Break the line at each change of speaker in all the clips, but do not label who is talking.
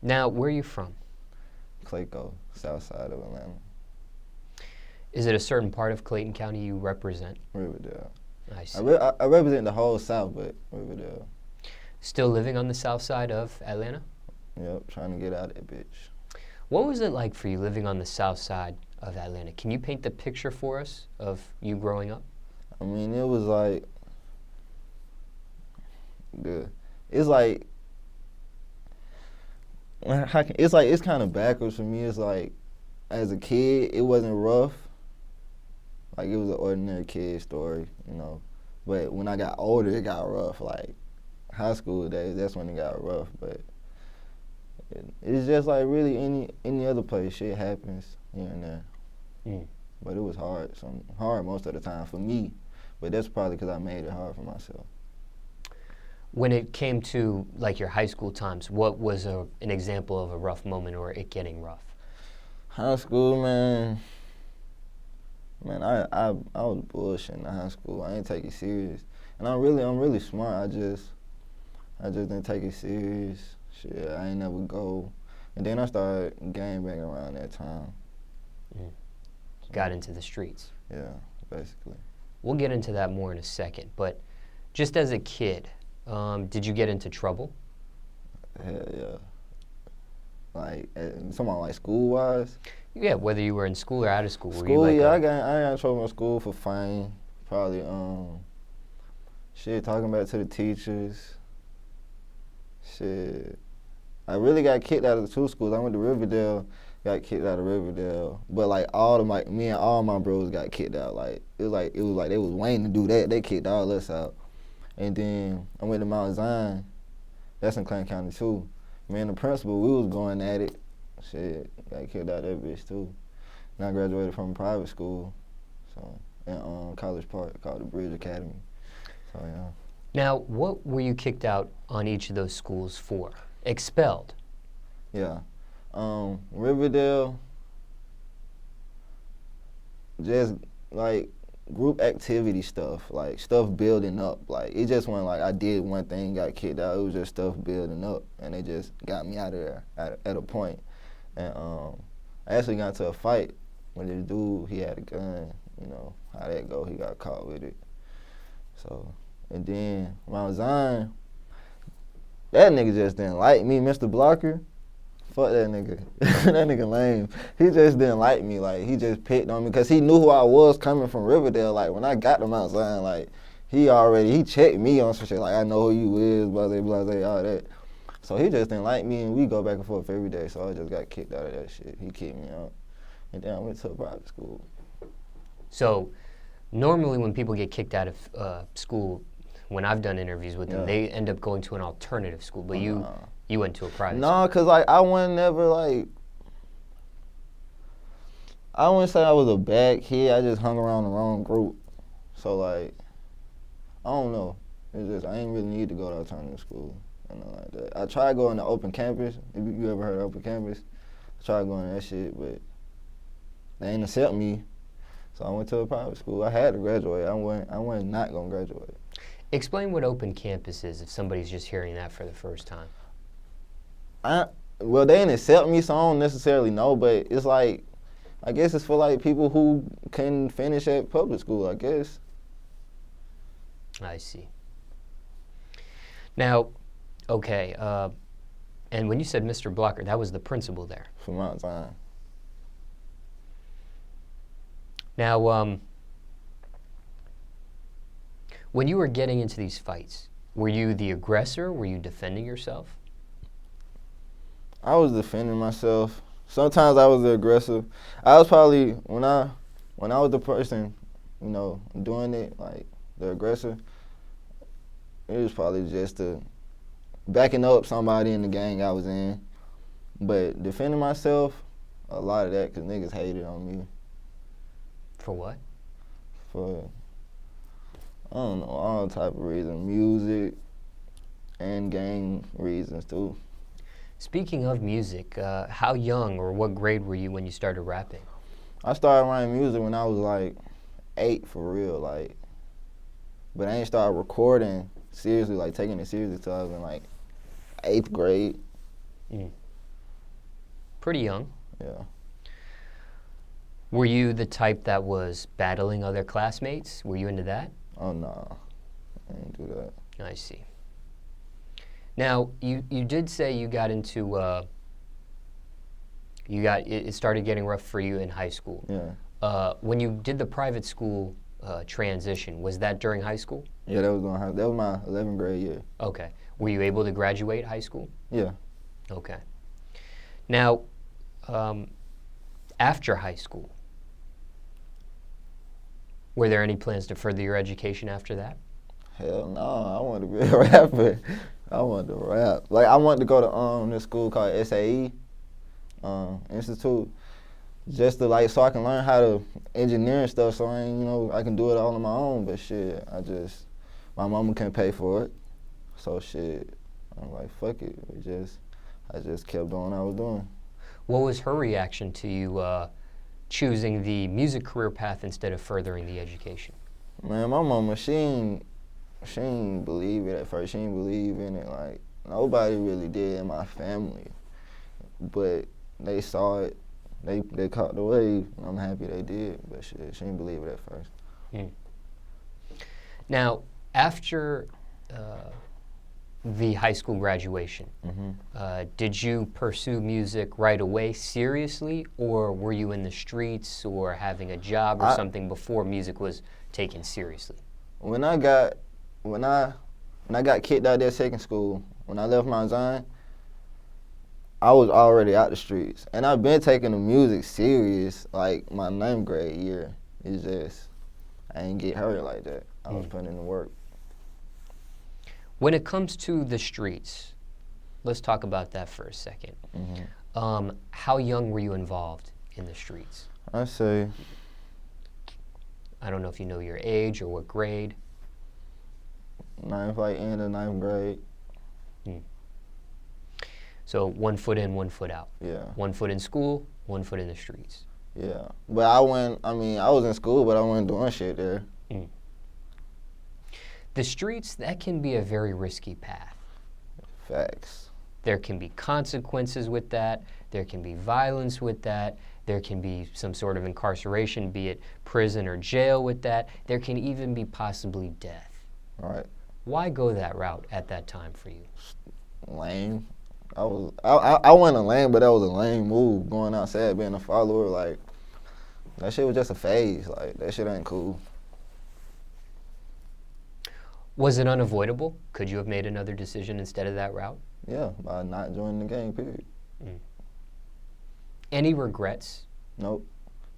Now, where are you from?
Clayco, south side of Atlanta.
Is it a certain part of Clayton County you represent?
Riverdale.
I see.
I represent the whole South, but Riverdale.
Still living on the south side of Atlanta?
Yep, trying to get out of that bitch.
What was it like for you living on the south side of Atlanta? Can you paint the picture for us of you growing up?
I mean, it was like, it's like, it's kind of backwards for me. It's like, as a kid, it wasn't rough. Like, it was an ordinary kid story, you know. But when I got older, it got rough. Like, high school days, that's when it got rough. But it's just like really any other place, shit happens here and there. But it was hard, hard most of the time for me. But that's probably because I made it hard for myself.
When it came to like your high school times, what was an example of a rough moment or it getting rough?
High school, man, I was bullshitting in high school. I didn't take it serious, and I'm really smart. I just didn't take it serious. Shit, I ain't never go, and then I started gang banging around that time.
Got into the streets.
Yeah, basically.
We'll get into that more in a second, but just as a kid, did you get into trouble?
Hell yeah. Like, someone like school-wise?
Yeah, whether you were in school or out of school.
School,
were you like
yeah, I got in trouble in school for fame. Probably, shit, talking back to the teachers. Shit. I really got kicked out of the two schools. I went to Riverdale, got kicked out of Riverdale. But like me and all my bros got kicked out. Like it was like they was waiting to do that. They kicked all us out. And then I went to Mount Zion. That's in Clayton County too. Me and the principal, we was going at it. Shit, got kicked out that bitch too. And I graduated from a private school, so in College Park called the Bridge Academy. So yeah.
Now, what were you kicked out on each of those schools for? Expelled.
Yeah. Riverdale, just like group activity stuff, like stuff building up. Like it just wasn't like I did one thing, got kicked out. It was just stuff building up, and they just got me out of there at a point. And I actually got into a fight with this dude. He had a gun. You know how that go. He got caught with it. So, and then Mount Zion, that nigga just didn't like me, Mr. Blocker. Fuck that nigga. That nigga lame. He just didn't like me. Like, he just picked on me because he knew who I was coming from Riverdale. Like, when I got to Mount Zion, like, he checked me on some shit. Like, I know who you is, blase, blase, all that. So he just didn't like me, and we go back and forth every day. So I just got kicked out of that shit. He kicked me out. And then I went to a private school.
So normally when people get kicked out of school, when I've done interviews with them, they end up going to an alternative school. But you went to a private school.
No, because, like, I wasn't never, like, I wouldn't say I was a bad kid. I just hung around the wrong group. So, like, I don't know. It's just, I ain't really need to go to alternative school. Nothing like that. I tried going to open campus. If you ever heard of open campus, I tried going to that shit, but they ain't accept me. So I went to a private school. I had to graduate. I wasn't not gonna graduate.
Explain what open campus is if somebody's just hearing that for the first time.
Well, they didn't accept me, so I don't necessarily know, but it's like, I guess it's for like people who can finish at public school, I guess.
I see. Now, okay, and when you said Mr. Blocker, that was the principal there.
For Mount Zion.
Now, when you were getting into these fights, were you the aggressor? Were you defending yourself?
I was defending myself. Sometimes I was the aggressor. I was probably, when I was the person, you know, doing it, like the aggressor, it was probably just backing up somebody in the gang I was in. But defending myself, a lot of that, because niggas hated on me.
For what?
For, I don't know, all type of reasons. Music and gang reasons, too.
Speaking of music, how young or what grade were you when you started rapping?
I started writing music when I was like 8 for real, like, but I ain't started recording seriously, like taking it seriously until I was in like 8th grade.
Pretty young.
Yeah.
Were you the type that was battling other classmates? Were you into that?
Oh, no. I didn't do that.
I see. Now, you did say you got into, it started getting rough for you in high school.
Yeah.
When you did the private school transition, was that during high school?
Yeah, that was my 11th grade year.
Okay. Were you able to graduate high school?
Yeah.
Okay. Now, after high school, were there any plans to further your education after that?
Hell no, I wanted to be a rapper. I wanted to rap. Like, I wanted to go to this school called SAE Institute, just to like so I can learn how to engineer and stuff. So I can do it all on my own. But shit, my mama can't pay for it. So shit, I'm like, fuck it. I just kept doing what I was doing.
What was her reaction to you choosing the music career path instead of furthering the education?
Man, my mama, she ain't believe it at first. She ain't believe in it. Like, nobody really did in my family. But they saw it. They caught the wave. I'm happy they did. But shit, she didn't believe it at first.
Mm. Now, after the high school graduation, did you pursue music right away seriously, or were you in the streets or having a job or something before music was taken seriously?
When I got kicked out of that second school, when I left Mount Zion, I was already out the streets. And I've been taking the music serious like my 9th grade year. It's just, I ain't get hurt like that. I was putting in the work.
When it comes to the streets, let's talk about that for a second. How young were you involved in the streets?
I say,
I don't know if you know your age or what grade.
end of 9th grade.
So 1 foot in, 1 foot out.
Yeah.
1 foot in school, 1 foot in the streets.
Yeah. But I was in school, but I wasn't doing shit there.
The streets, that can be a very risky path.
Facts.
There can be consequences with that. There can be violence with that. There can be some sort of incarceration, be it prison or jail with that. There can even be possibly death.
Right.
Why go that route at that time for you?
Lame. I wasn't a lame, but that was a lame move, going outside, being a follower. Like, that shit was just a phase. Like, that shit ain't cool.
Was it unavoidable? Could you have made another decision instead of that route?
Yeah, by not joining the gang, period.
Any regrets?
Nope.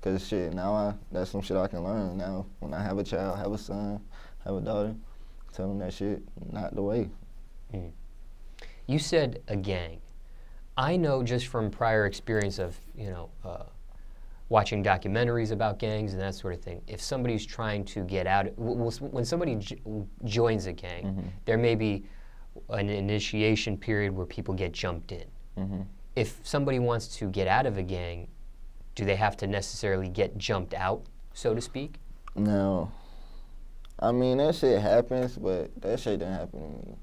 Because shit, now that's some shit I can learn. Now, when I have a child, have a son, have a daughter, tell them that shit not the way.
You said a gang. I know just from prior experience of, watching documentaries about gangs and that sort of thing, if somebody's trying to get out, when somebody joins a gang, there may be an initiation period where people get jumped in. If somebody wants to get out of a gang, do they have to necessarily get jumped out, so to speak?
No. I mean, that shit happens, but that shit didn't happen to me.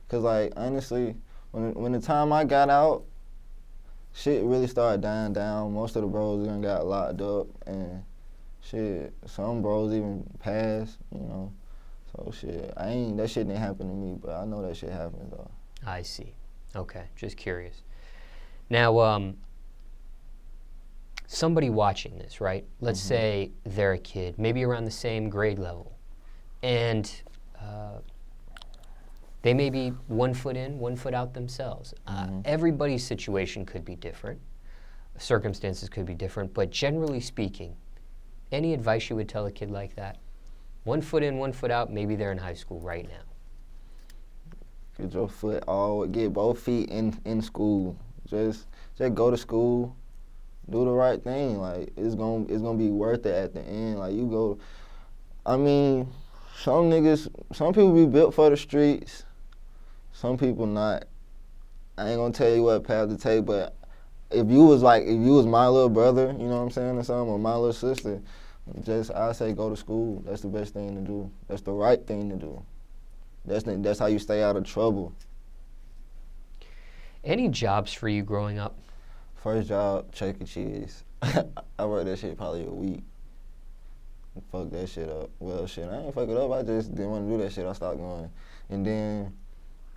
Because, like, honestly, when the time I got out, shit really started dying down. Most of the bros even got locked up, and shit, some bros even passed, So shit, that shit didn't happen to me, but I know that shit happens though.
I see. Okay, just curious. Now, somebody watching this, right? Let's say they're a kid, maybe around the same grade level, and they may be 1 foot in, 1 foot out themselves. Everybody's situation could be different. Circumstances could be different. But generally speaking, any advice you would tell a kid like that? 1 foot in, 1 foot out, maybe they're in high school right now.
Get both feet in school. Just go to school, do the right thing. Like, it's gonna be worth it at the end. Like, you go, some people be built for the streets. Some people not. I ain't gonna tell you what path to take, but if you was my little brother, you know what I'm saying, or something, or my little sister, I say go to school. That's the best thing to do. That's the right thing to do. That's how you stay out of trouble.
Any jobs for you growing up?
First job, Chuck E. Cheese. I worked that shit probably a week. Fuck that shit up. Well, shit, I ain't fuck it up. I just didn't want to do that shit. I stopped going. And then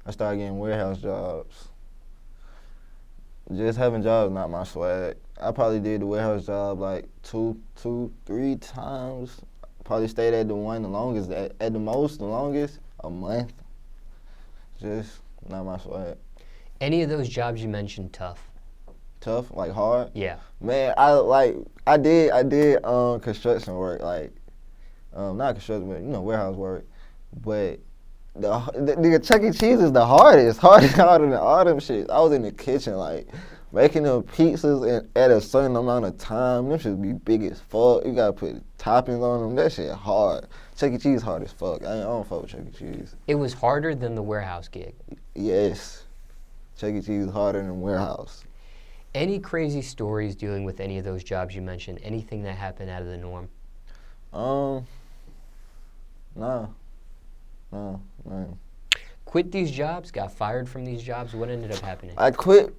I started getting warehouse jobs. Just having jobs, not my swag. I probably did the warehouse job like two, 3 times. Probably stayed at the one the longest. At the most, the longest, a month. Just not my swag.
Any of those jobs you mentioned tough?
Tough, like hard.
Yeah.
Man, I did construction work, like not construction, but warehouse work. But the Chuck E. Cheese is the hardest harder than all them shit. I was in the kitchen like making them pizzas at a certain amount of time. Them shit be big as fuck. You gotta put toppings on them. That shit hard. Chuck E. Cheese hard as fuck. I don't fuck with Chuck E. Cheese.
It was harder than the warehouse gig.
Yes, Chuck E. Cheese harder than warehouse.
Any crazy stories dealing with any of those jobs you mentioned? Anything that happened out of the norm?
No.
Quit these jobs? Got fired from these jobs? What ended up happening?
I quit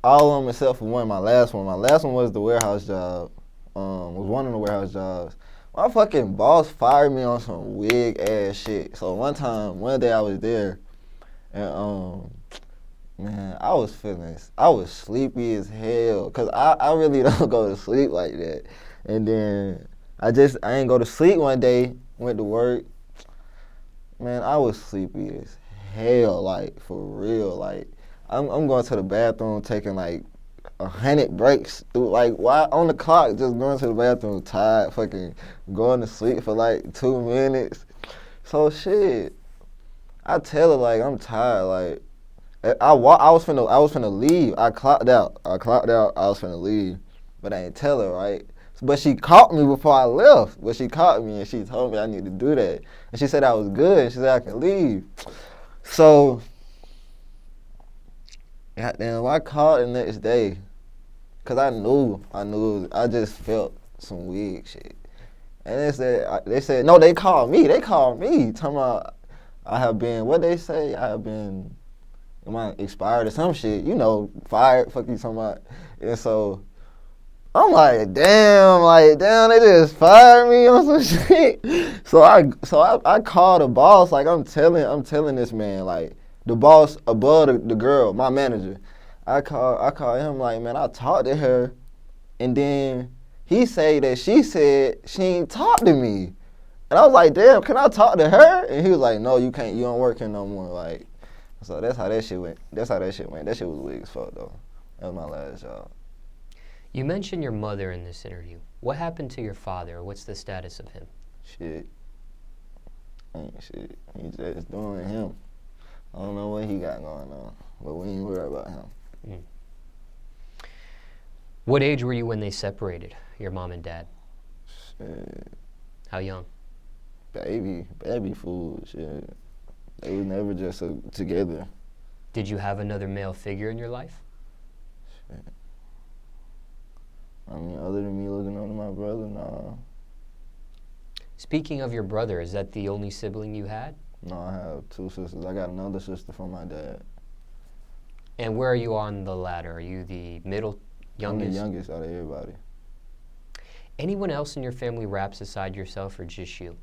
all of them except for one. My last one was the warehouse job. Was one of the warehouse jobs. My fucking boss fired me on some wig ass shit. So one day I was there, and man, I was sleepy as hell. Cause I really don't go to sleep like that. And then I ain't go to sleep one day. Went to work. Man, I was sleepy as hell, like, for real. Like, I'm going to the bathroom taking, like, 100 breaks through, like, why on the clock, just going to the bathroom tired, fucking going to sleep for, like, 2 minutes. So, shit, I tell her, like, I'm tired, like, I was finna leave. I clocked out. I was finna leave, but I didn't tell her, right? But she caught me before I left. But she caught me and she told me I need to do that. And she said I was good. She said I can leave. So, goddamn, I called the next day. Cause I knew, I just felt some weird shit. And they said, no, they called me. Talking about I have been, what they say? Am I expired or some shit? Fired, fuck you talking about. And so, I'm like, damn, they just fired me on some shit. So I called the boss, like I'm telling this man, like the boss above the girl, my manager. I called him like, man, I talked to her, and then he say that she said she ain't talked to me. And I was like, damn, can I talk to her? And he was like, no, you can't, you don't work here no more. Like, so that's how that shit went. That shit was weak as fuck though. That was my last job.
You mentioned your mother in this interview. What happened to your father? What's the status of him?
Shit. Ain't shit. He's just doing him. I don't know what he got going on, but we ain't worried about him.
Mm. What age were you when they separated, your mom and dad?
Shit.
How young?
Baby food, shit. They was never just together.
Did you have another male figure in your life?
Shit. I mean, other than me looking up to my brother, nah.
Speaking of your brother, is that the only sibling you had?
No, I have 2 sisters. I got another sister from my dad.
And where are you on the ladder? Are you the middle, youngest?
I'm the youngest out of everybody.
Anyone else in your family raps aside yourself or just you?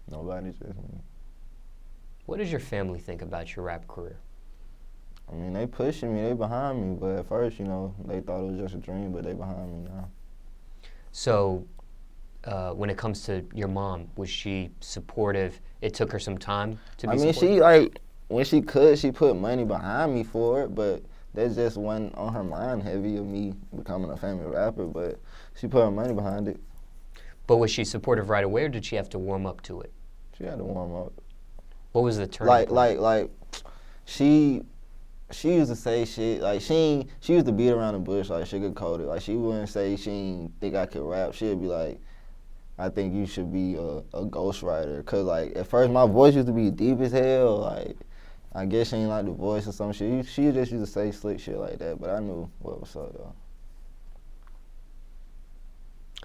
Nobody, just me.
What does your family think about your rap career?
I mean, they pushing me, they behind me, but at first, they thought it was just a dream, but they behind me now.
So, when it comes to your mom, was she supportive? It took her some time to be supportive?
When she could, she put money behind me for it, but that just wasn't on her mind heavy of me becoming a famous rapper, but she put her money behind it.
But was she supportive right away, or did she have to warm up to it?
She had to warm up.
What was the turning point?
She used to say shit, like she used to beat around the bush, like sugarcoat it. Like she wouldn't say she didn't think I could rap. She'd be like, I think you should be a ghostwriter. Cause like at first my voice used to be deep as hell. Like I guess she ain't like the voice or some shit. She just used to say slick shit like that, but I knew what was up though.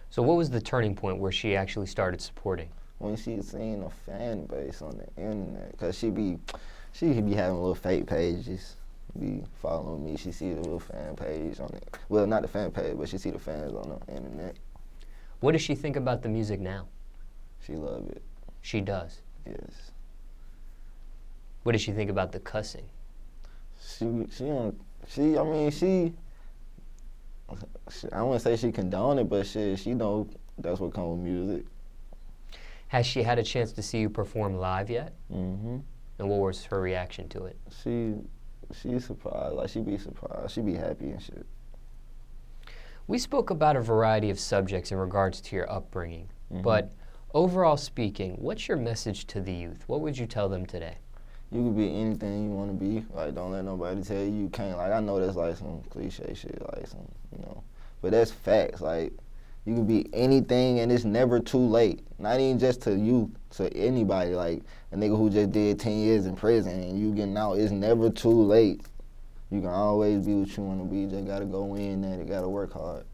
So what was the turning point where she actually started supporting?
When she seen a fan base on the internet, cause she be having little fake pages. be following me. She see the little fan page on it. Well, not the fan page, but she see the fans on the internet.
What does she think about the music now?
She love it.
She does?
Yes.
What does she think about the cussing?
I wouldn't say she condone it, but she know that's what comes with music.
Has she had a chance to see you perform live yet?
Mm-hmm.
And what was her reaction to it?
She's surprised. Like, she be surprised. She be happy and shit.
We spoke about a variety of subjects in regards to your upbringing, but overall speaking, what's your message to the youth? What would you tell them today?
You could be anything you want to be. Like, don't let nobody tell you can't. Like, I know that's like some cliche shit, like some, but that's facts. Like, you can be anything, and it's never too late. Not even just to you, to anybody. Like, a nigga who just did 10 years in prison and you getting out, it's never too late. You can always be what you want to be. You just got to go in there. You got to work hard.